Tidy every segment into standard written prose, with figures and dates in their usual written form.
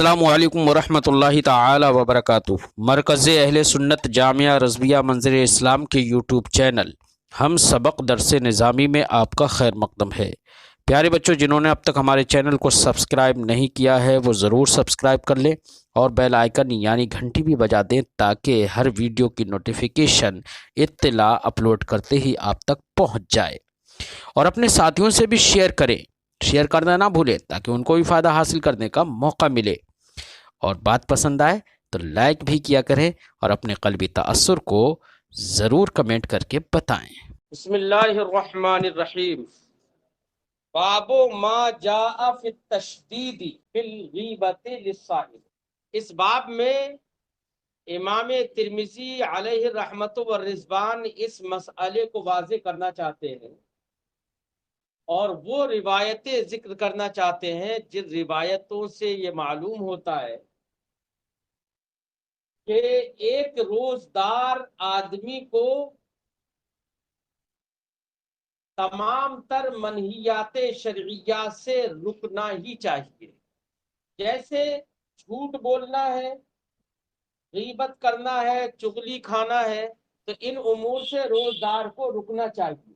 السلام علیکم ورحمۃ اللہ تعالی وبرکاتہ۔ مرکز اہل سنت جامعہ رضویہ منظر اسلام کے یوٹیوب چینل ہم سبق درس نظامی میں آپ کا خیر مقدم ہے۔ پیارے بچوں، جنہوں نے اب تک ہمارے چینل کو سبسکرائب نہیں کیا ہے وہ ضرور سبسکرائب کر لیں اور بیل آئیکن یعنی گھنٹی بھی بجا دیں تاکہ ہر ویڈیو کی نوٹیفیکیشن اطلاع اپلوڈ کرتے ہی آپ تک پہنچ جائے، اور اپنے ساتھیوں سے بھی شیئر کرنا نہ بھولیں تاکہ ان کو بھی فائدہ حاصل کرنے کا موقع ملے، اور بات پسند آئے تو لائک بھی کیا کریں اور اپنے قلبی تأثر کو ضرور کمنٹ کر کے بتائیں۔ بسم اللہ الرحمن الرحیم۔ باب ما جاء فی التشدید فی الغیبۃ للصائم۔ اس باب میں امام ترمذی علیہ الرحمۃ والرضوان اس مسئلے کو واضح کرنا چاہتے ہیں اور وہ روایتیں ذکر کرنا چاہتے ہیں جن روایتوں سے یہ معلوم ہوتا ہے کہ ایک روزدار آدمی کو تمام تر منہیات شرعیہ سے رکنا ہی چاہیے، جیسے جھوٹ بولنا ہے، غیبت کرنا ہے، چغلی کھانا ہے، تو ان امور سے روزدار کو رکنا چاہیے۔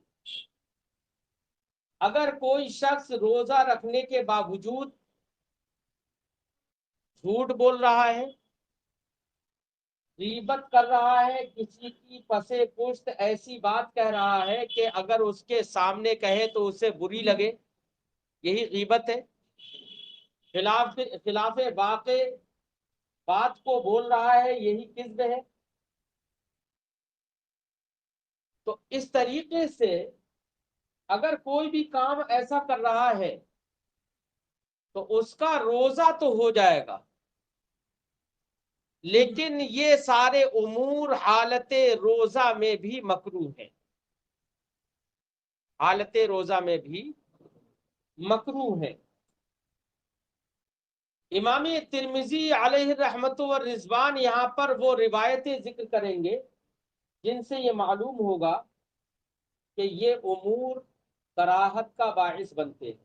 اگر کوئی شخص روزہ رکھنے کے باوجود جھوٹ بول رہا ہے، غیبت کر رہا ہے، کسی کی پسے پشت ایسی بات کہہ رہا ہے کہ اگر اس کے سامنے کہے تو اسے بری لگے، یہی غیبت ہے۔ خلاف واقع بات کو بول رہا ہے، یہی کذب ہے۔ تو اس طریقے سے اگر کوئی بھی کام ایسا کر رہا ہے تو اس کا روزہ تو ہو جائے گا، لیکن یہ سارے امور حالت روزہ میں بھی مکروہ ہیں، حالت روزہ میں بھی مکروہ ہے۔ امام ترمذی علیہ الرحمۃ والرضوان یہاں پر وہ روایتیں ذکر کریں گے جن سے یہ معلوم ہوگا کہ یہ امور کراہت کا باعث بنتے ہیں،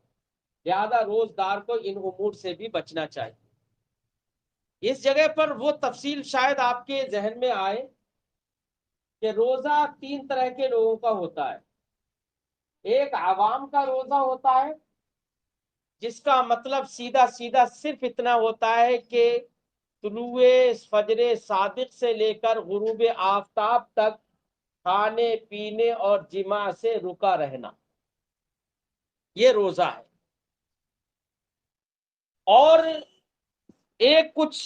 لہذا روزدار کو ان امور سے بھی بچنا چاہیے۔ اس جگہ پر وہ تفصیل شاید آپ کے ذہن میں آئے کہ روزہ تین طرح کے لوگوں کا ہوتا ہے۔ ایک عوام کا روزہ ہوتا ہے جس کا مطلب سیدھا سیدھا صرف اتنا ہوتا ہے کہ طلوع فجر صادق سے لے کر غروب آفتاب تک کھانے پینے اور جماع سے رکا رہنا، یہ روزہ ہے۔ اور ایک کچھ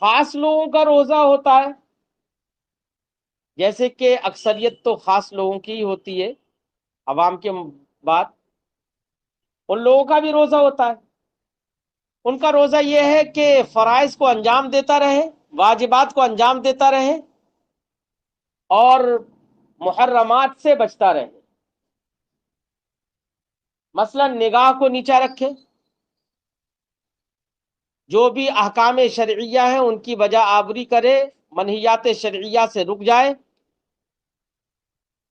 خاص لوگوں کا روزہ ہوتا ہے، جیسے کہ اکثریت تو خاص لوگوں کی ہوتی ہے عوام کے بعد، ان لوگوں کا بھی روزہ ہوتا ہے۔ ان کا روزہ یہ ہے کہ فرائض کو انجام دیتا رہے، واجبات کو انجام دیتا رہے اور محرمات سے بچتا رہے۔ مثلا نگاہ کو نیچا رکھے، جو بھی احکام شرعیہ ہیں ان کی بجا آوری کرے، منہیات شرعیہ سے رک جائے،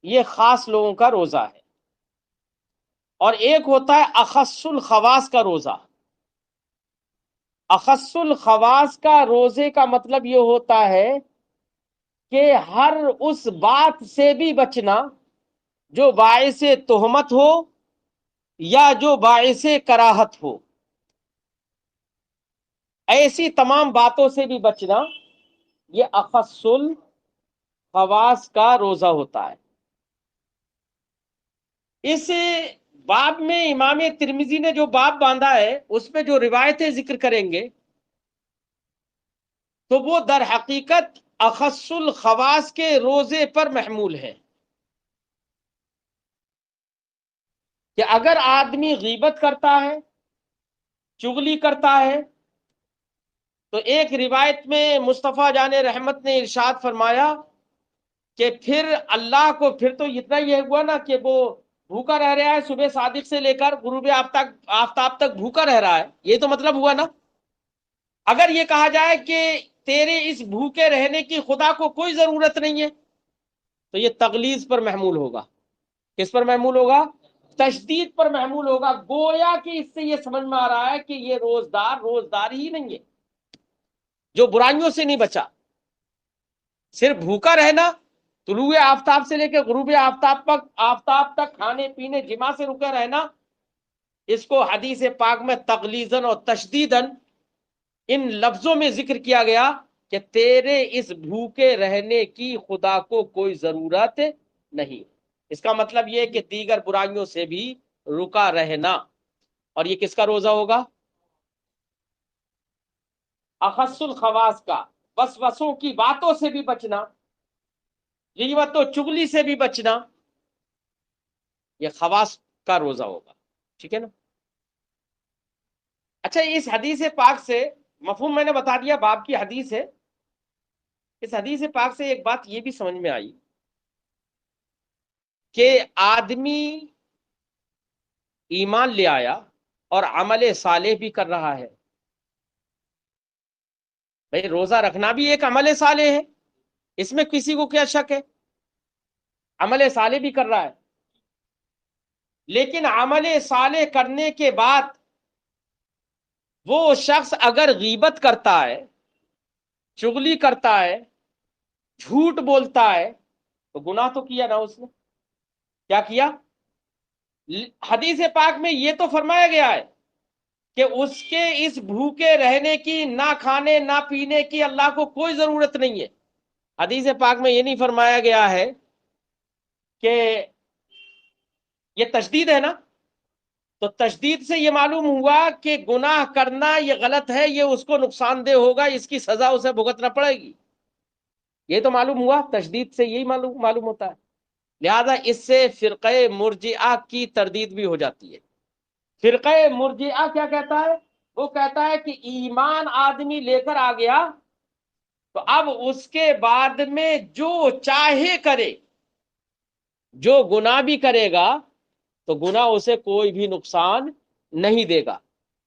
یہ خاص لوگوں کا روزہ ہے۔ اور ایک ہوتا ہے اخص الخواص کا روزہ۔ اخص الخواص کا روزے کا مطلب یہ ہوتا ہے کہ ہر اس بات سے بھی بچنا جو باعث تہمت ہو یا جو باعث کراہت ہو، ایسی تمام باتوں سے بھی بچنا، یہ اخص الخواص کا روزہ ہوتا ہے۔ اس باب میں امام ترمذی نے جو باب باندھا ہے اس میں جو روایتیں ذکر کریں گے تو وہ در حقیقت اخص الخواص کے روزے پر محمول ہے، کہ اگر آدمی غیبت کرتا ہے، چغلی کرتا ہے، تو ایک روایت میں مصطفیٰ جان رحمت نے ارشاد فرمایا کہ پھر اللہ کو پھر تو اتنا یہ ہوا نا کہ وہ بھوکا رہ رہا ہے، صبح صادق سے لے کر غروب آفتاب تک بھوکا رہ رہا ہے، یہ تو مطلب ہوا نا۔ اگر یہ کہا جائے کہ تیرے اس بھوکے رہنے کی خدا کو کوئی ضرورت نہیں ہے تو یہ تغلیظ پر محمول ہوگا۔ کس پر محمول ہوگا؟ تشدید پر محمول ہوگا. گویا کہ اس سے یہ سمجھ میں آ رہا ہے کہ یہ روزدار ہی نہیں ہے جو برائیوں سے نہیں بچا. صرف بھوکا رہنا، طلوع آفتاب سے لے کے غروب آفتاب تک کھانے پینے جماع سے رکے رہنا، اس کو حدیث پاک میں تغلیظاً اور تشدیداً ان لفظوں میں ذکر کیا گیا کہ تیرے اس بھوکے رہنے کی خدا کو کوئی ضرورت نہیں. اس کا مطلب یہ کہ دیگر برائیوں سے بھی رکا رہنا. اور یہ کس کا روزہ ہوگا؟ اخص الخواص کا. وسوسوں کی باتوں سے بھی بچنا، غیبت و چغلی سے بھی بچنا، یہ خواص کا روزہ ہوگا. ٹھیک ہے نا؟ اچھا، اس حدیث پاک سے مفہوم میں نے بتا دیا، باب کی حدیث ہے. اس حدیث پاک سے ایک بات یہ بھی سمجھ میں آئی کہ آدمی ایمان لے آیا اور عمل صالح بھی کر رہا ہے. بھئی روزہ رکھنا بھی ایک عمل صالح ہے، اس میں کسی کو کیا شک ہے؟ عمل صالح بھی کر رہا ہے، لیکن عمل صالح کرنے کے بعد وہ شخص اگر غیبت کرتا ہے، چغلی کرتا ہے، جھوٹ بولتا ہے، تو گناہ تو کیا نا اس نے. کیا کیا؟ حدیث پاک میں یہ تو فرمایا گیا ہے کہ اس کے اس بھوکے رہنے کی، نہ کھانے نہ پینے کی اللہ کو کوئی ضرورت نہیں ہے. حدیث پاک میں یہ نہیں فرمایا گیا ہے کہ یہ تشدید ہے نا. تو تشدید سے یہ معلوم ہوا کہ گناہ کرنا یہ غلط ہے، یہ اس کو نقصان دہ ہوگا، اس کی سزا اسے بھگتنا پڑے گی. یہ تو معلوم ہوا، تشدید سے یہی معلوم ہوتا ہے. لہذا اس سے فرقہ مرجئہ کی تردید بھی ہو جاتی ہے. فرقہ مرجئہ کیا کہتا ہے؟ وہ کہتا ہے کہ ایمان آدمی لے کر آ گیا تو اب اس کے بعد میں جو چاہے کرے، جو گناہ بھی کرے گا تو گناہ اسے کوئی بھی نقصان نہیں دے گا.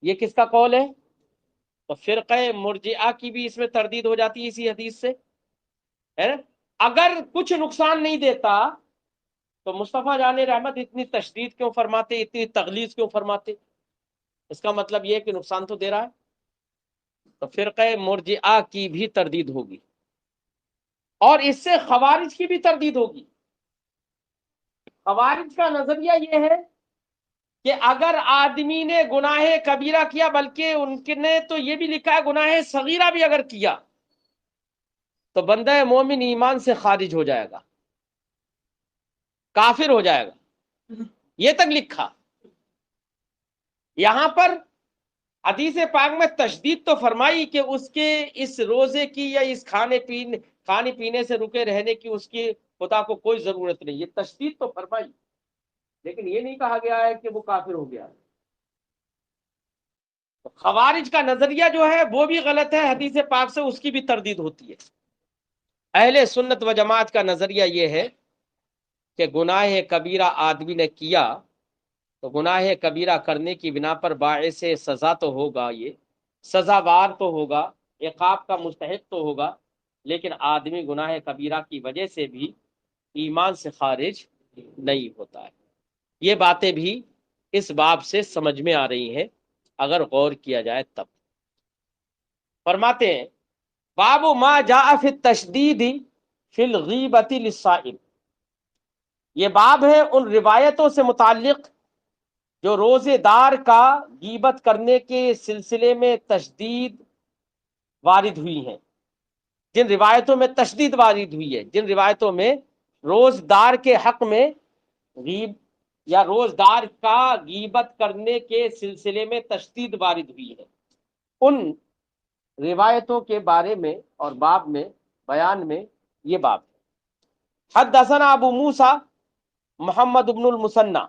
یہ کس کا قول ہے؟ تو فرقہ مرجئہ کی بھی اس میں تردید ہو جاتی ہے اسی حدیث سے. اگر کچھ نقصان نہیں دیتا تو مصطفیٰ جان رحمت اتنی تشدید کیوں فرماتے، اتنی تغلیظ کیوں فرماتے؟ اس کا مطلب یہ کہ نقصان تو دے رہا ہے. تو فرقہ مرجئہ کی بھی تردید ہوگی، اور اس سے خوارج کی بھی تردید ہوگی. خوارج کا نظریہ یہ ہے کہ اگر آدمی نے گناہ کبیرہ کیا، بلکہ ان نے تو یہ بھی لکھا ہے گناہ صغیرہ بھی اگر کیا، تو بندہ مومن ایمان سے خارج ہو جائے گا، کافر ہو جائے گا. یہ تک لکھا. یہاں پر حدیث پاک میں تشدید تو فرمائی کہ اس کے اس روزے کی یا اس کھانے پینے سے رکے رہنے کی اس کی خدا کو کوئی ضرورت نہیں. یہ تشدید تو فرمائی، لیکن یہ نہیں کہا گیا ہے کہ وہ کافر ہو گیا. خوارج کا نظریہ جو ہے وہ بھی غلط ہے، حدیث پاک سے اس کی بھی تردید ہوتی ہے. اہل سنت و جماعت کا نظریہ یہ ہے کہ گناہ کبیرہ آدمی نے کیا تو گناہ کبیرہ کرنے کی بنا پر باعث سزا تو ہوگا، یہ سزاوار تو ہوگا، عقاب کا مستحق تو ہوگا، لیکن آدمی گناہ کبیرہ کی وجہ سے بھی ایمان سے خارج نہیں ہوتا ہے. یہ باتیں بھی اس باب سے سمجھ میں آ رہی ہیں اگر غور کیا جائے تب. فرماتے ہیں باب ما جاء فی التشدید فی الغیبۃ للصائم. یہ باب ہے ان روایتوں سے متعلق جو روزے دار کا غیبت کرنے کے سلسلے میں تشدید وارد ہوئی ہیں. جن روایتوں میں تشدید وارد ہوئی ہے، جن روایتوں میں روزدار کے حق میں یا روزدار کا غیبت کرنے کے سلسلے میں تشدید وارد ہوئی ہے، ان روایتوں کے بارے میں اور باب میں بیان میں یہ باب ہے. حدثنا ابو موسیٰ محمد بن المثنى.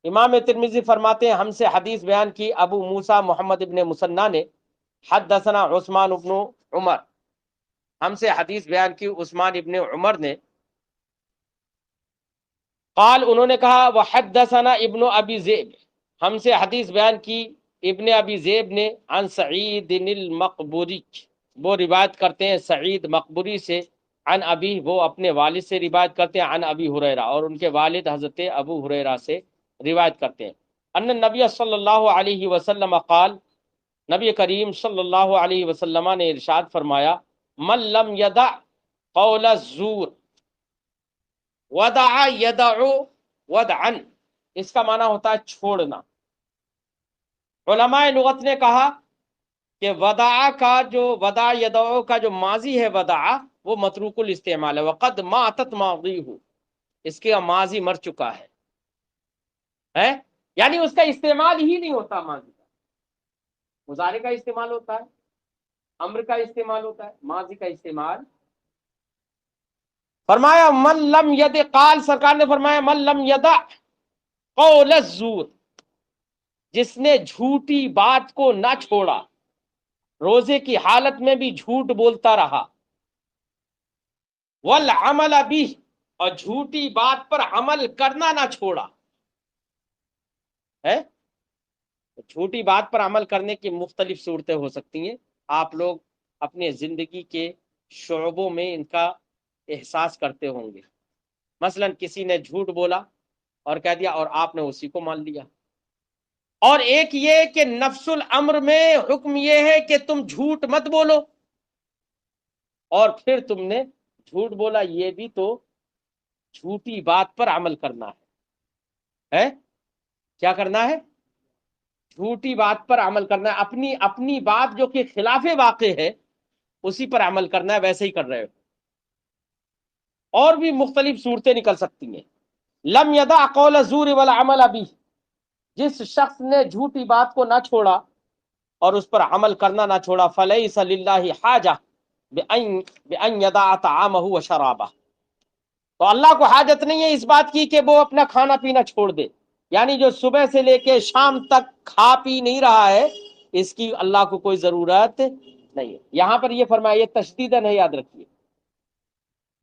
امام ترمذی فرماتے ہیں ہم سے حدیث بیان کی ابو موسیٰ محمد ابن مثنى نے. حدثنا عثمان بن عمر، ہم سے حدیث بیان کی عثمان ابن عمر نے. قال، انہوں نے کہا وحدثنا ابن ابی ذئب، ہم سے حدیث بیان کی ابن ابی ذئب نے. عن سعید المقبوری، وہ روایت کرتے ہیں سعید مقبوری سے. عن ابی، وہ اپنے والد سے روایت کرتے ہیں. عن ابی ہریرہ، اور ان کے والد حضرت ابو ہریرہ سے روایت کرتے ہیں ان نبی صلی اللہ علیہ وسلم قال، نبی کریم صلی اللہ علیہ وسلم نے ارشاد فرمایا، من لم یدع قول الزور ودع یدع ودعا، اس کا معنی ہوتا ہے چھوڑنا۔ علماء لغت نے کہا کہ ودع یدع کا جو ماضی ہے ودع، وہ متروک الاستعمال ہے، وقد ماتت ماضیہ، اس کا ماضی مر چکا ہے، یعنی اس کا استعمال ہی نہیں ہوتا ماضی کا۔ مضارع کا استعمال ہوتا ہے، امر کا استعمال ہوتا ہے، ماضی کا استعمال۔ فرمایا من لم ید قال، سرکار نے فرمایا من لم یدع قول الزور، جس نے جھوٹی بات کو نہ چھوڑا، روزے کی حالت میں بھی جھوٹ بولتا رہا، والعمل بھی، اور جھوٹی بات پر عمل کرنا نہ چھوڑا ہے۔ جھوٹی بات پر عمل کرنے کی مختلف صورتیں ہو سکتی ہیں، آپ لوگ اپنے زندگی کے شعبوں میں ان کا احساس کرتے ہوں گے۔ مثلا کسی نے جھوٹ بولا اور کہہ دیا اور آپ نے اسی کو مان لیا، اور ایک یہ کہ نفس الامر میں حکم یہ ہے کہ تم جھوٹ مت بولو، اور پھر تم نے جھوٹ بولا، یہ بھی تو جھوٹی بات پر عمل کرنا ہے۔ کیا کرنا ہے؟ جھوٹی بات پر عمل کرنا ہے، اپنی بات جو کہ خلاف واقع ہے اسی پر عمل کرنا ہے، ویسے ہی کر رہے ہو۔ اور بھی مختلف صورتیں نکل سکتی ہیں۔ لم یدع قول الزور والعمل به، جس شخص نے جھوٹی بات کو نہ چھوڑا اور اس پر عمل کرنا نہ چھوڑا، فلیس للہ حاجہ بأن یدع طعامہ وشرابہ، تو اللہ کو حاجت نہیں ہے اس بات کی کہ وہ اپنا کھانا پینا چھوڑ دے، یعنی جو صبح سے لے کے شام تک کھا پی نہیں رہا ہے، اس کی اللہ کو کوئی ضرورت نہیں ہے۔ یہاں پر یہ فرمایا، یہ تشدیداً ہے، یاد رکھیے،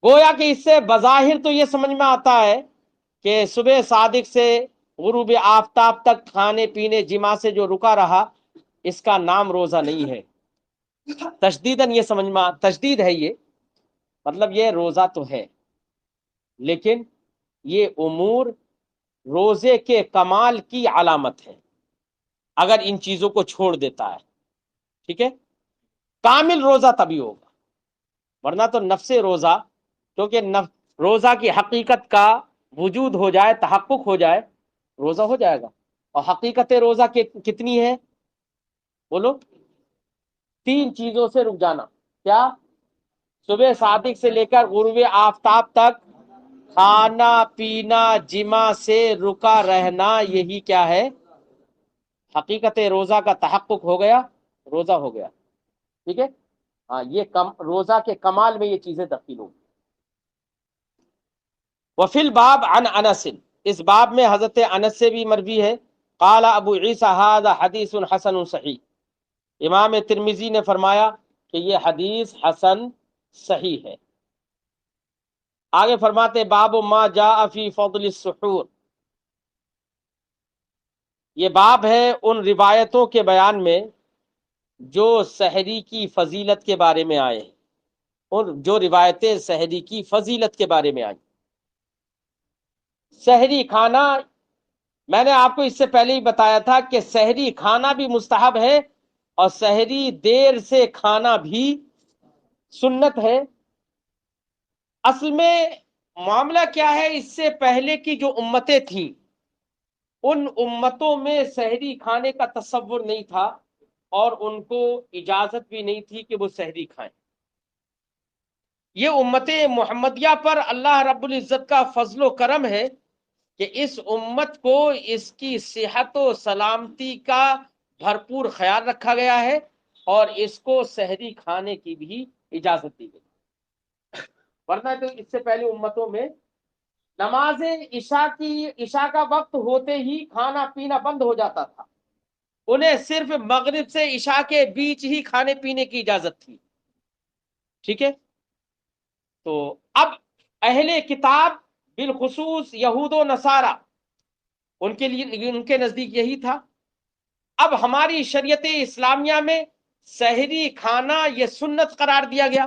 گویا کہ اس سے بظاہر تو یہ سمجھ میں آتا ہے کہ صبح صادق سے غروب آفتاب تک کھانے پینے جماع سے جو رکا رہا، اس کا نام روزہ نہیں ہے۔ تشدیداً یہ سمجھ میں تشدید ہے، یہ مطلب یہ روزہ تو ہے، لیکن یہ امور روزے کے کمال کی علامت ہے اگر ان چیزوں کو چھوڑ دیتا ہے، ٹھیک ہے؟ کامل روزہ تبھی ہوگا، ورنہ تو نفس روزہ، کیونکہ روزہ کی حقیقت کا وجود ہو جائے، تحقق ہو جائے، روزہ ہو جائے گا۔ اور حقیقت روزہ کتنی ہے؟ بولو، 3 چیزوں سے رک جانا۔ کیا؟ صبح صادق سے لے کر غروب آفتاب تک کھانا پینا جماع سے رکا رہنا، یہی کیا ہے؟ حقیقت روزہ کا تحقق ہو گیا، روزہ ہو گیا، ٹھیک ہے؟ ہاں، یہ روزہ کے کمال میں یہ چیزیں دخیل ہوگی۔ وفی الباب عن انس، اس باب میں حضرت انس سے بھی مروی ہے، قال ابو عیسیٰ ھذا حدیث حسن صحیح، امام ترمذی نے فرمایا کہ یہ حدیث حسن صحیح ہے۔ آگے فرماتے باب ما جاء فی فضل السحور، یہ باب ہے ان روایتوں کے بیان میں جو سحری کی فضیلت کے بارے میں آئے ہیں، اور جو روایتیں سحری کی فضیلت کے بارے میں آئیں۔ سحری کھانا، میں نے آپ کو اس سے پہلے ہی بتایا تھا کہ سحری کھانا بھی مستحب ہے، اور سحری دیر سے کھانا بھی سنت ہے۔ اصل میں معاملہ کیا ہے، اس سے پہلے کی جو امتیں تھیں، ان امتوں میں سحری کھانے کا تصور نہیں تھا، اور ان کو اجازت بھی نہیں تھی کہ وہ سحری کھائیں۔ یہ امت محمدیہ پر اللہ رب العزت کا فضل و کرم ہے کہ اس امت کو اس کی صحت و سلامتی کا بھرپور خیال رکھا گیا ہے، اور اس کو سحری کھانے کی بھی اجازت دی گئی، ورنہ تو اس سے پہلے امتوں میں نماز عشاء کا وقت ہوتے ہی کھانا پینا بند ہو جاتا تھا، انہیں صرف مغرب سے عشاء کے بیچ ہی کھانے پینے کی اجازت تھی، ٹھیک ہے؟ تو اب اہل کتاب بالخصوص یہود و نصارہ، ان کے لیے، ان کے نزدیک یہی تھا۔ اب ہماری شریعت اسلامیہ میں سحری کھانا یہ سنت قرار دیا گیا۔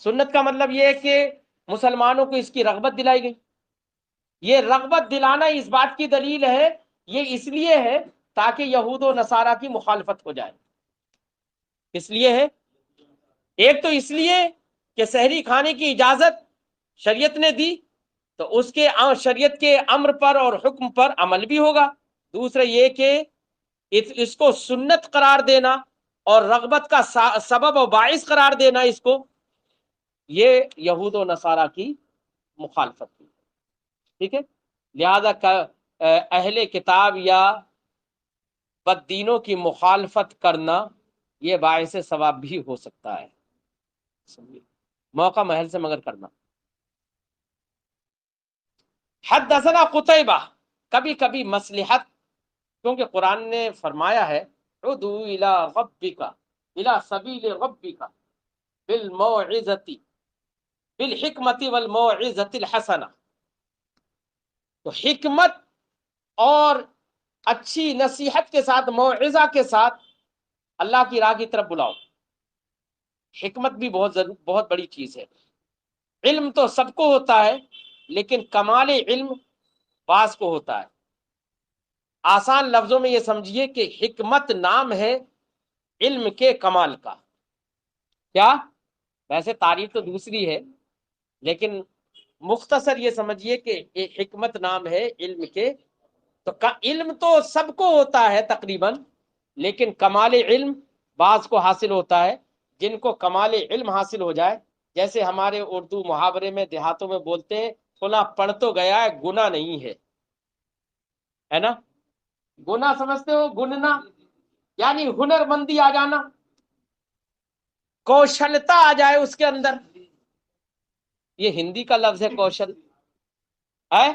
سنت کا مطلب یہ ہے کہ مسلمانوں کو اس کی رغبت دلائی گئی۔ یہ رغبت دلانا اس بات کی دلیل ہے یہ اس لیے ہے تاکہ یہود و نصارہ کی مخالفت ہو جائے. اس لیے ہے، ایک تو اس لیے کہ سحری کھانے کی اجازت شریعت نے دی تو اس کے شریعت کے امر پر اور حکم پر عمل بھی ہوگا. دوسرا یہ کہ اس کو سنت قرار دینا اور رغبت کا سبب و باعث قرار دینا اس کو، یہ یہود و نصارہ کی مخالفت کی. ٹھیک ہے، لہذا اہل کتاب یا بددینوں کی مخالفت کرنا یہ باعث ثواب بھی ہو سکتا ہے، موقع محل سے مگر کرنا. حدثنا قتیبہ، کبھی کبھی مصلحت، کیونکہ قرآن نے فرمایا ہے ادعو الی ربک الی سبیل ربک بالموعظۃ بالحکمت والموعظۃ الحسنہ. تو حکمت اور اچھی نصیحت کے ساتھ، موعظہ کے ساتھ اللہ کی راہ کی طرف بلاؤ. حکمت بھی بہت بڑی چیز ہے. علم تو سب کو ہوتا ہے لیکن کمال علم بعض کو ہوتا ہے. آسان لفظوں میں یہ سمجھیے کہ حکمت نام ہے علم کے کمال کا. کیا؟ ویسے تعریف تو دوسری ہے لیکن مختصر یہ سمجھیے کہ حکمت نام ہے علم کے. تو علم تو سب کو ہوتا ہے تقریباً، لیکن کمال علم بعض کو حاصل ہوتا ہے. جن کو کمال علم حاصل ہو جائے، جیسے ہمارے اردو محاورے میں دیہاتوں میں بولتے ہیں فلاں پڑھ تو گیا ہے گناہ نہیں ہے نا. گناہ سمجھتے ہو؟ گننا یعنی ہنر مندی آ جانا، کوشلتا آ جائے اس کے اندر. یہ ہندی کا لفظ ہے کوشل، ہے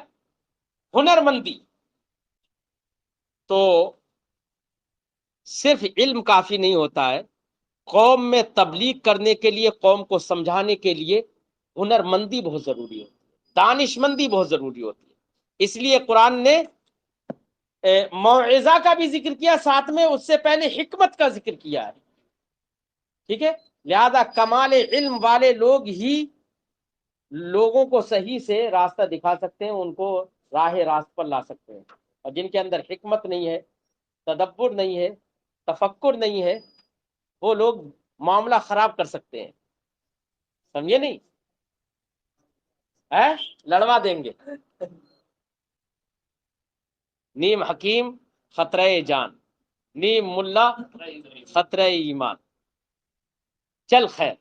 ہنر مندی. تو صرف علم کافی نہیں ہوتا ہے، قوم میں تبلیغ کرنے کے لیے، قوم کو سمجھانے کے لیے ہنر مندی بہت ضروری ہوتی ہے، دانش مندی بہت ضروری ہوتی ہے. اس لیے قرآن نے موعظہ کا بھی ذکر کیا، ساتھ میں اس سے پہلے حکمت کا ذکر کیا ہے. ٹھیک ہے، لہذا کمال علم والے لوگ ہی لوگوں کو صحیح سے راستہ دکھا سکتے ہیں، ان کو راہ راست پر لا سکتے ہیں. اور جن کے اندر حکمت نہیں ہے، تدبر نہیں ہے، تفکر نہیں ہے، وہ لوگ معاملہ خراب کر سکتے ہیں. سمجھے نہیں؟ لڑوا دیں گے. نیم حکیم خطرہ جان، نیم ملا خطرہ ایمان. چل خیر.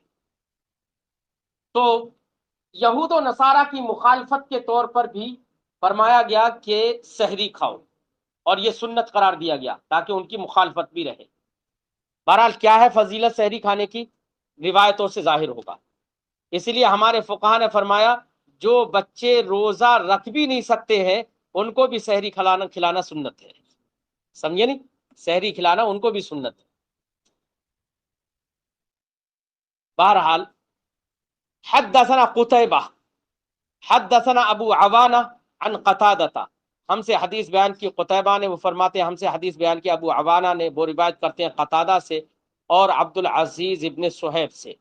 تو یہود و نصارہ کی مخالفت کے طور پر بھی فرمایا گیا کہ سحری کھاؤ، اور یہ سنت قرار دیا گیا تاکہ ان کی مخالفت بھی رہے. بہرحال کیا ہے فضیلت سحری کھانے کی؟ روایتوں سے ظاہر ہوگا. اسی لیے ہمارے فقہا نے فرمایا جو بچے روزہ رکھ بھی نہیں سکتے ہیں ان کو بھی سحری کھلانا سنت ہے. سمجھے نہیں؟ سحری کھلانا ان کو بھی سنت ہے. بہرحال حدثنا قتیبہ حدثنا ابو عوانہ عن قتادہ، ہم سے حدیث بیان کی قتیبہ نے، وہ فرماتے ہیں ہم سے حدیث بیان کی ابو عوانہ نے، وہ روایت کرتے ہیں قتادہ سے اور عبد العزیز ابن صہیب سے.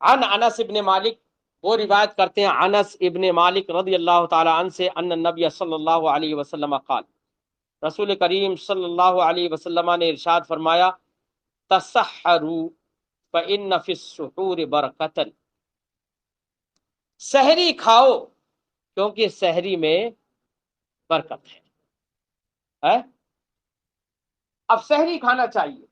عن انس ابن مالک، وہ روایت کرتے ہیں انس ابن مالک رضی اللہ تعالی عنہ سے، ان النبی صلی اللہ علیہ وسلم قال، رسول کریم صلی اللہ علیہ وسلم نے ارشاد فرمایا تسحروا فإن فی السحور برکۃ، سحری کھاؤ کیونکہ سحری میں برکت ہے. اب سحری کھانا چاہیے،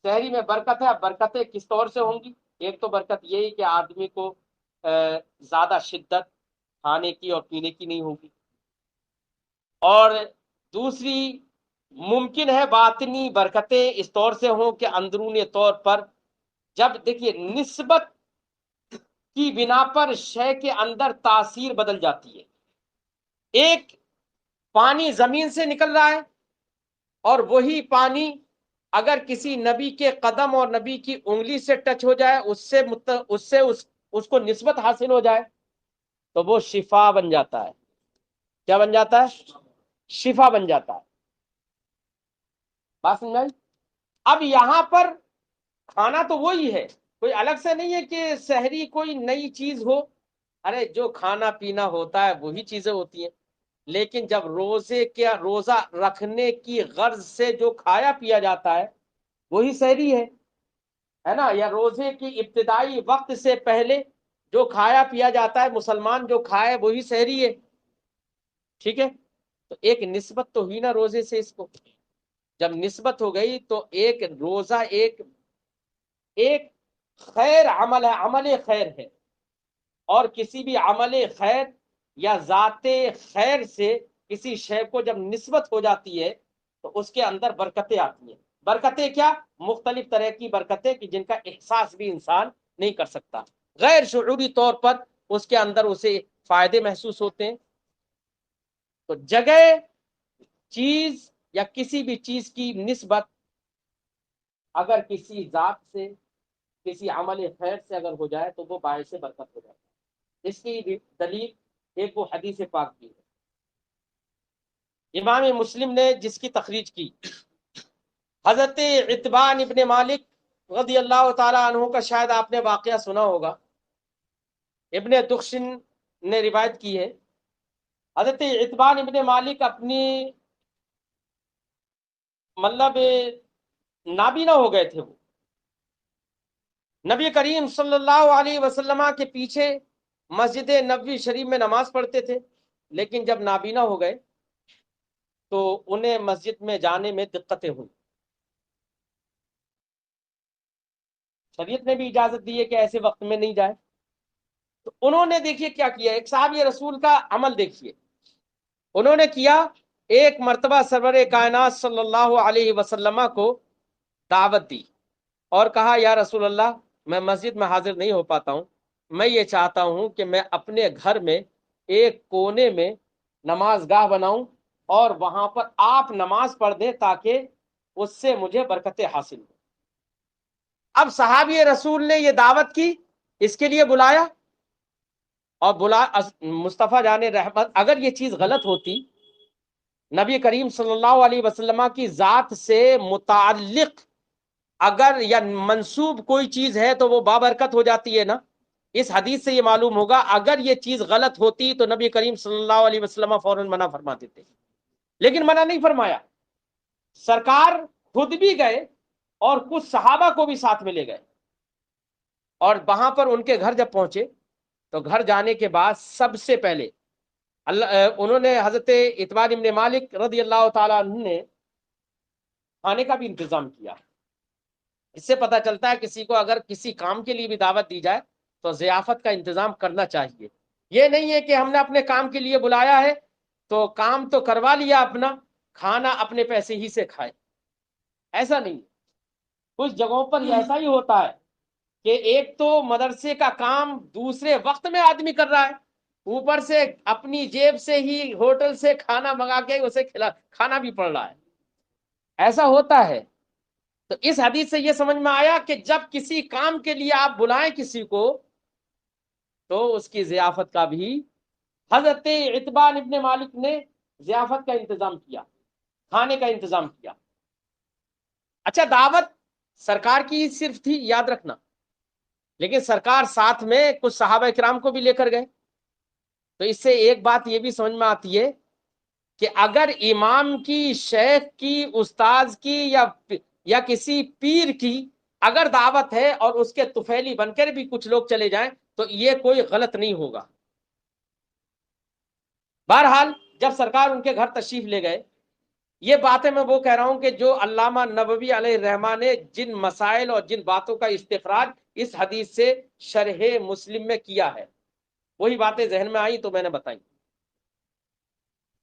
سحری میں برکت ہے. اب برکتیں کس طور سے ہوں گی؟ ایک تو برکت یہی کہ آدمی کو زیادہ شدت کھانے کی اور پینے کی نہیں ہوگی، اور دوسری ممکن ہے باطنی برکتیں اس طور سے ہوں کہ اندرونی طور پر، جب دیکھیے نسبت کی بنا پر شے کے اندر تاثیر بدل جاتی ہے. ایک پانی زمین سے نکل رہا ہے اور وہی پانی اگر کسی نبی کے قدم اور نبی کی انگلی سے ٹچ ہو جائے، اس کو نسبت حاصل ہو جائے تو وہ شفا بن جاتا ہے. کیا بن جاتا ہے؟ شفا بن جاتا ہے. بات سمجھ؟ اب یہاں پر کھانا تو وہی ہے، کوئی الگ سے نہیں ہے کہ سحری کوئی نئی چیز ہو. ارے جو کھانا پینا ہوتا ہے وہی چیزیں ہوتی ہیں. لیکن جب روزہ رکھنے کی غرض سے جو کھایا پیا جاتا ہے وہی سحری ہے نا، یا روزے کی ابتدائی وقت سے پہلے جو کھایا پیا جاتا ہے مسلمان جو کھائے وہی سحری ہے، ٹھیک ہے؟ تو ایک نسبت تو ہوئی نا روزے سے اس کو، جب نسبت ہو گئی تو ایک روزہ ایک خیر عمل ہے، عمل خیر ہے، اور کسی بھی عمل خیر یا ذات خیر سے کسی شے کو جب نسبت ہو جاتی ہے تو اس کے اندر برکتیں آتی ہیں۔ برکتیں کیا؟ مختلف طرح کی برکتیں کہ جن کا احساس بھی انسان نہیں کر سکتا، غیر شعوری طور پر اس کے اندر اسے فائدے محسوس ہوتے ہیں۔ تو جگہ، چیز یا کسی بھی چیز کی نسبت اگر کسی ذات سے، کسی عمل خیر سے اگر ہو جائے تو وہ باعث برکت ہو جائے۔ اس کی دلیل ایک وہ حدیث پاک کی ہے، امام مسلم نے جس کی تخریج کی، حضرت عتبان ابن مالک رضی اللہ تعالی عنہ کا شاید آپ نے واقعہ سنا ہوگا، ابن دخشن نے روایت کی ہے۔ حضرت عتبان ابن مالک اپنی مطلب نابینا ہو گئے تھے، وہ نبی کریم صلی اللہ علیہ وسلم کے پیچھے مسجد نبوی شریف میں نماز پڑھتے تھے، لیکن جب نابینا ہو گئے تو انہیں مسجد میں جانے میں دقتیں ہوئی۔ شریعت نے بھی اجازت دی ہے کہ ایسے وقت میں نہیں جائے، تو انہوں نے دیکھیے کیا کیا، ایک صحابی رسول کا عمل دیکھیے، انہوں نے کیا، ایک مرتبہ سرور کائنات صلی اللہ علیہ وسلم کو دعوت دی اور کہا یا رسول اللہ میں مسجد میں حاضر نہیں ہو پاتا ہوں، میں یہ چاہتا ہوں کہ میں اپنے گھر میں ایک کونے میں نماز گاہ بناؤں اور وہاں پر آپ نماز پڑھ دیں تاکہ اس سے مجھے برکتیں حاصل ہوں۔ اب صحابی رسول نے یہ دعوت کی، اس کے لیے بلایا، اور مصطفیٰ جان رحمت اگر یہ چیز غلط ہوتی، نبی کریم صلی اللہ علیہ وسلم کی ذات سے متعلق اگر یا منسوب کوئی چیز ہے تو وہ بابرکت ہو جاتی ہے نا۔ اس حدیث سے یہ معلوم ہوگا اگر یہ چیز غلط ہوتی تو نبی کریم صلی اللہ علیہ وسلم فوراً منع فرما دیتے، لیکن منع نہیں فرمایا، سرکار خود بھی گئے اور کچھ صحابہ کو بھی ساتھ میں لے گئے، اور وہاں پر ان کے گھر جب پہنچے تو گھر جانے کے بعد سب سے پہلے انہوں نے حضرت عتبان ابن مالک رضی اللہ تعالیٰ عنہ نے کھانے کا بھی انتظام کیا۔ اس سے پتہ چلتا ہے کسی کو اگر کسی کام کے لیے بھی دعوت دی جائے تو ضیافت کا انتظام کرنا چاہیے۔ یہ نہیں ہے کہ ہم نے اپنے کام کے لیے بلایا ہے تو کام تو کروا لیا اپنا، کھانا اپنے پیسے ہی سے کھائے، ایسا نہیں۔ کچھ جگہوں پر یہ ایسا ہی ہوتا ہے کہ ایک تو مدرسے کا کام دوسرے وقت میں آدمی کر رہا ہے، اوپر سے اپنی جیب سے ہی ہوٹل سے کھانا منگا کے اسے کھانا بھی پڑ رہا ہے، ایسا ہوتا ہے۔ تو اس حدیث سے یہ سمجھ میں آیا کہ جب کسی کام کے لیے آپ بلائیں کسی کو تو اس کی ضیافت کا بھی، حضرت عتبان ابن مالک نے ضیافت کا انتظام کیا، کھانے کا انتظام کیا۔ اچھا، دعوت سرکار کی صرف تھی یاد رکھنا، لیکن سرکار ساتھ میں کچھ صحابہ کرام کو بھی لے کر گئے، تو اس سے ایک بات یہ بھی سمجھ میں آتی ہے کہ اگر امام کی، شیخ کی، استاذ کی یا کسی پیر کی اگر دعوت ہے اور اس کے طفیلی بن کر بھی کچھ لوگ چلے جائیں تو یہ کوئی غلط نہیں ہوگا۔ بہرحال جب سرکار ان کے گھر تشریف لے گئے، یہ باتیں میں وہ کہہ رہا ہوں کہ جو علامہ نووی علیہ الرحمہ نے جن مسائل اور جن باتوں کا استخراج اس حدیث سے شرح مسلم میں کیا ہے وہی باتیں ذہن میں آئی تو میں نے بتائی۔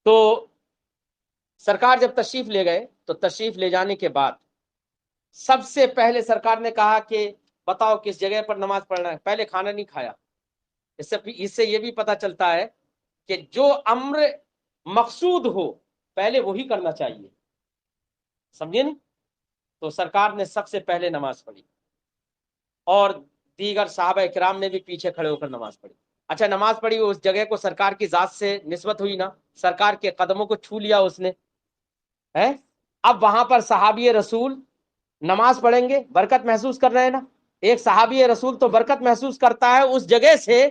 تو سرکار جب تشریف لے گئے تو تشریف لے جانے کے بعد سب سے پہلے سرکار نے کہا کہ بتاؤ کس جگہ پر نماز پڑھنا ہے، پہلے کھانا نہیں کھایا۔ اس سے یہ بھی پتہ چلتا ہے کہ جو امر مقصود ہو پہلے وہی کرنا چاہیے، سمجھے نہیں؟ تو سرکار نے سب سے پہلے نماز پڑھی اور دیگر صحابہ کرام نے بھی پیچھے کھڑے ہو کر نماز پڑھی۔ اچھا، نماز پڑھی، اس جگہ کو سرکار کی ذات سے نسبت ہوئی نا، سرکار کے قدموں کو چھو لیا اس نے ہے۔ اب وہاں پر صحابی رسول نماز پڑھیں گے، برکت محسوس کر رہے ہیں نا، ایک صحابی رسول تو برکت محسوس کرتا ہے اس جگہ سے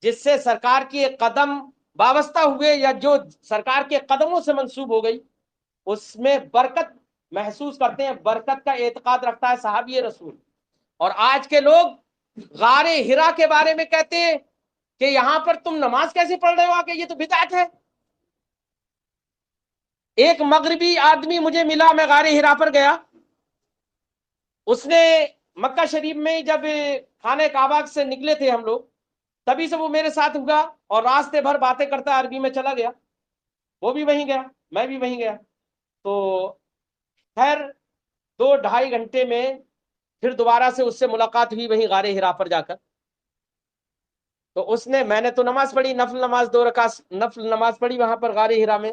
جس سے سرکار کی ایک قدم وابستہ ہوئے یا جو سرکار کے قدموں سے منسوب ہو گئی اس میں برکت محسوس کرتے ہیں، برکت کا اعتقاد رکھتا ہے صحابی رسول۔ اور آج کے لوگ غار ہرا کے بارے میں کہتے ہیں کہ یہاں پر تم نماز کیسے پڑھ رہے ہو، کہ یہ تو بدعت ہے۔ ایک مغربی آدمی مجھے ملا، میں غار ہرا پر گیا، اس نے مکہ شریف میں جب خانہ کعبہ سے نکلے تھے ہم لوگ، تبھی سے وہ میرے ساتھ ہوگا اور راستے بھر باتیں کرتا عربی میں چلا گیا، وہ بھی وہیں گیا، میں بھی وہیں گیا۔ تو خیر 2-2.5 گھنٹے میں پھر دوبارہ سے اس سے ملاقات ہوئی وہیں غار ہرا پر جا کر۔ تو اس نے، میں نے تو نماز پڑھی، نفل نماز 2 رکعت نفل نماز پڑھی وہاں پر غار ہرا میں۔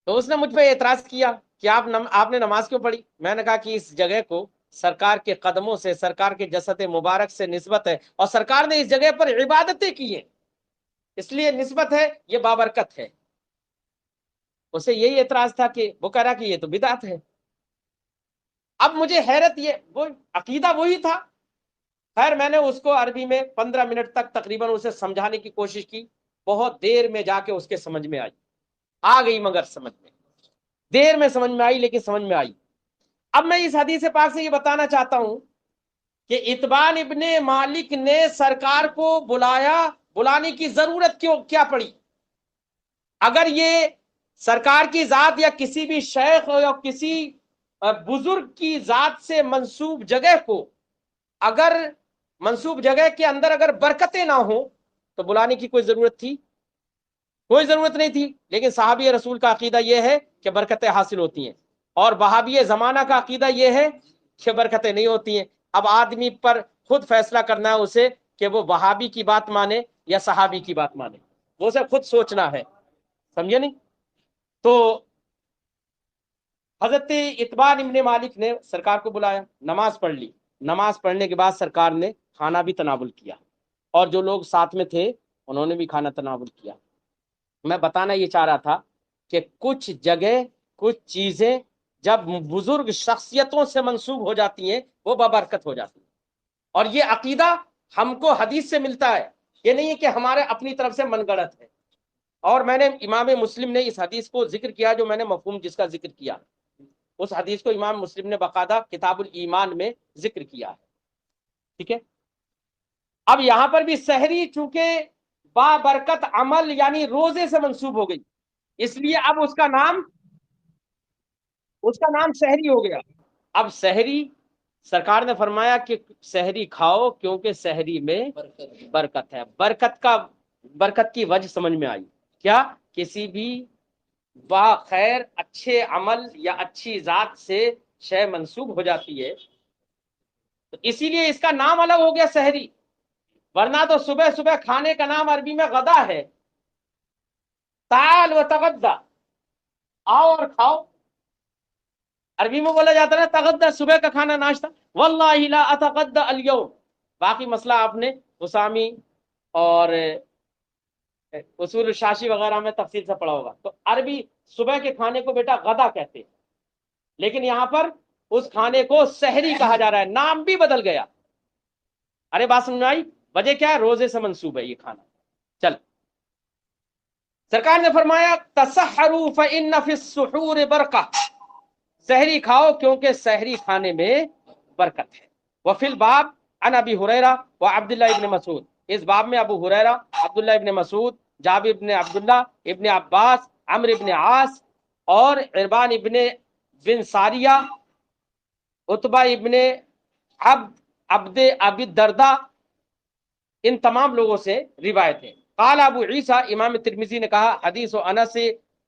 تو اس نے مجھ پہ اعتراض کیا کہ آپ نے نماز کیوں پڑھی؟ میں نے کہا کہ اس جگہ کو سرکار کے قدموں سے، سرکار کے جسد مبارک سے نسبت ہے، اور سرکار نے اس جگہ پر عبادتیں کی ہیں، اس لیے نسبت ہے، یہ بابرکت ہے۔ اسے یہی اعتراض تھا کہ وہ کہہ رہا کہ یہ تو بدعت ہے۔ اب مجھے حیرت، یہ وہ عقیدہ وہی تھا۔ خیر میں نے اس کو عربی میں 15 منٹ تک تقریباً اسے سمجھانے کی کوشش کی، بہت دیر میں جا کے اس کے سمجھ میں آ گئی، مگر سمجھ میں دیر میں سمجھ میں آئی، لیکن سمجھ میں آئی۔ اب میں اس حدیث پاک سے یہ بتانا چاہتا ہوں کہ اتبان ابن مالک نے سرکار کو بلانے کی ضرورت کیا پڑی؟ اگر یہ سرکار کی ذات یا کسی بھی شیخ یا کسی بزرگ کی ذات سے منسوب جگہ کو، اگر منسوب جگہ کے اندر اگر برکتیں نہ ہوں تو بلانے کی کوئی ضرورت تھی؟ کوئی ضرورت نہیں تھی۔ لیکن صحابی رسول کا عقیدہ یہ ہے کہ برکتیں حاصل ہوتی ہیں، اور وہابی زمانہ کا عقیدہ یہ ہے کہ برکتیں نہیں ہوتی ہیں۔ اب آدمی پر خود فیصلہ کرنا ہے اسے کہ وہ وہابی کی بات مانے یا صحابی کی بات مانے، وہ اسے خود سوچنا ہے، سمجھے نہیں؟ تو حضرت اتبان ابن مالک نے سرکار کو بلایا، نماز پڑھ لی، نماز پڑھنے کے بعد سرکار نے کھانا بھی تناول کیا، اور جو لوگ ساتھ میں تھے انہوں نے بھی کھانا تناول کیا۔ میں بتانا یہ چاہ رہا تھا کہ کچھ جگہ، کچھ چیزیں جب بزرگ شخصیتوں سے منسوب ہو جاتی ہیں وہ بابرکت ہو جاتی ہیں، اور یہ عقیدہ ہم کو حدیث سے ملتا ہے، یہ نہیں ہے کہ ہمارے اپنی طرف سے من گڑت ہے۔ اور میں نے امام مسلم نے اس حدیث کو ذکر کیا، جو میں نے مفہوم جس کا ذکر کیا، اس حدیث کو امام مسلم نے باقاعدہ کتاب الایمان میں ذکر کیا ہے، ٹھیک ہے؟ اب یہاں پر بھی سحری چونکہ بابرکت عمل یعنی روزے سے منسوب ہو گئی، اس لیے اب اس کا نام سحری ہو گیا۔ اب سحری، سرکار نے فرمایا کہ سحری کھاؤ کیونکہ سحری میں برکت ہے۔ برکت کی وجہ سمجھ میں آئی کیا؟ کسی بھی با خیر اچھے عمل یا اچھی ذات سے شے منسوب ہو جاتی ہے، تو اسی لیے اس کا نام الگ ہو گیا سحری، ورنہ تو صبح صبح کھانے کا نام عربی میں غدا ہے، تعال و تغدا، آؤ اور کھاؤ۔ عربی میں بولا جاتا ہے تغدا، صبح کا کھانا، ناشتہ، واللہ لا اتغدا اليوم۔ باقی مسئلہ آپ نے حسامی اور اصول الشاشی وغیرہ میں تفصیل سے پڑھا ہوگا۔ تو عربی صبح کے کھانے کو بیٹا غدا کہتے ہیں، لیکن یہاں پر اس کھانے کو سحری کہا جا رہا ہے، نام بھی بدل گیا۔ ارے بات سمجھ آئی؟ وجہ کیا ہے؟ روزے سے منسوب ہے یہ کھانا۔ چل، سرکار نے فرمایا تسحروا فإن فی السحور برکہ، سحری کھاؤ کیونکہ سحری کھانے میں برکت ہے۔ وفی الباب عن ابی ہریرہ وعبداللہ ابن مسعود، اس باب میں ابو ہریرہ، عبداللہ ابن مسعود، جابر ابن عبداللہ، ابن عباس، عمرو ابن عاص اور عربان بن ساریہ، عتبہ ابن عبد ابی الدرداء، ان تمام لوگوں سے روایت ہے۔ قال ابو عیسیٰ، امام ترمذی نے کہا حدیث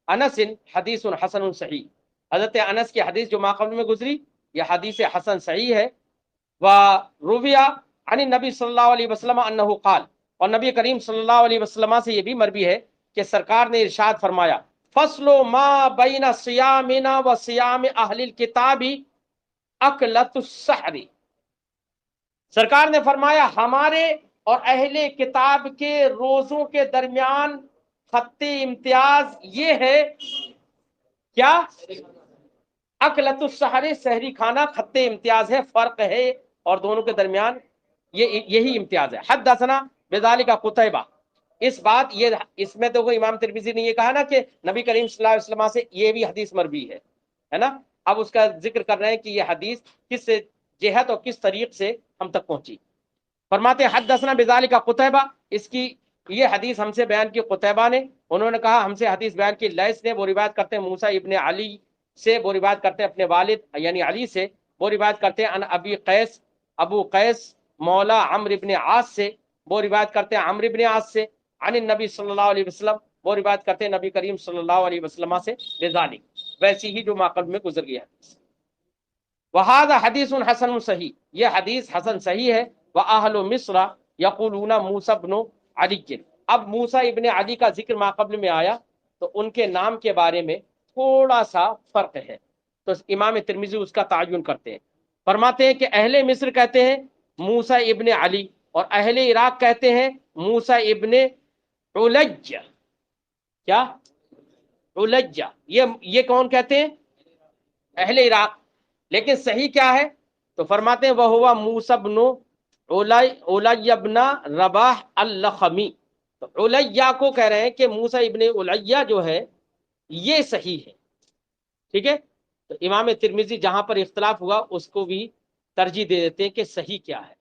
انس حدیث حسن صحیح، حضرت انس کی حدیث جو ماقبل میں گزری یہ حدیث حسن صحیح ہے۔ ورویہ عن النبی صلی اللہ علیہ وسلم انہ قال، اور نبی کریم صلی اللہ علیہ وسلم سے یہ بھی مروی ہے کہ سرکار نے ارشاد فرمایا فصل ما بین صیامنا و صیام اہل الکتاب اکلۃ السحر، سرکار نے فرمایا ہمارے اور اہل کتاب کے روزوں کے درمیان خط امتیاز یہ ہے، کیا؟ اکلۃ السحر، سحری کھانا خط امتیاز ہے، فرق ہے، اور دونوں کے درمیان یہی امتیاز ہے۔ حدثنا بذالک قتیبہ، اس بات یہ اس میں تو امام ترمذی نے یہ کہا نا کہ نبی کریم صلی اللہ علیہ وسلم سے یہ بھی حدیث مربی ہے نا. اب اس کا ذکر کر رہے ہیں کہ یہ حدیث کس جہت اور کس طریق سے ہم تک پہنچی. فرماتے حدثنا بذالک قتیبہ، اس کی یہ حدیث ہم سے بیان کی قتیبہ نے، انہوں نے کہا ہم سے حدیث بیان کی لیث نے، وہ روایت کرتے ہیں موسیٰ ابن علی سے، وہ روایت کرتے ہیں اپنے والد یعنی علی سے، وہ روایت کرتے ہیں ان ابی قیس، ابو قیس مولا عمرو ابن عاص سے، وہ روایت کرتے ہیں عمرو ابن عاص سے، عن النبی صلی اللہ علیہ وسلم، وہ روایت کرتے ہیں نبی کریم صلی اللہ علیہ وسلم سے، بذالک ویسی ہی جو ماقبل میں گزر گیا حدیث. وہذا حدیث حسن صحیح، یہ حدیث حسن صحیح ہے. وأہل مصر یقولون موسیٰ ابن علی. اب موسیٰ ابن علی کا ذکر ماقبل میں آیا تو ان کے نام کے بارے میں تھوڑا سا فرق ہے، تو امام ترمذی اس کا تعین کرتے ہیں. فرماتے ہیں کہ اہل مصر کہتے ہیں موسیٰ ابن علی، اور اہل عراق کہتے ہیں موسیٰ ابن علیہ. کیا؟ علیہ. یہ کون کہتے ہیں؟ اہل عراق. لیکن صحیح کیا ہے؟ تو فرماتے ہیں وہ موسیٰ ابن علیہ ابن رباح اللخمی. تو علیہ کو کہہ رہے ہیں کہ موسیٰ ابن علیہ جو ہے یہ صحیح ہے. ٹھیک ہے، تو امام ترمذی جہاں پر اختلاف ہوا اس کو بھی ترجیح دے دیتے ہیں کہ صحیح کیا ہے.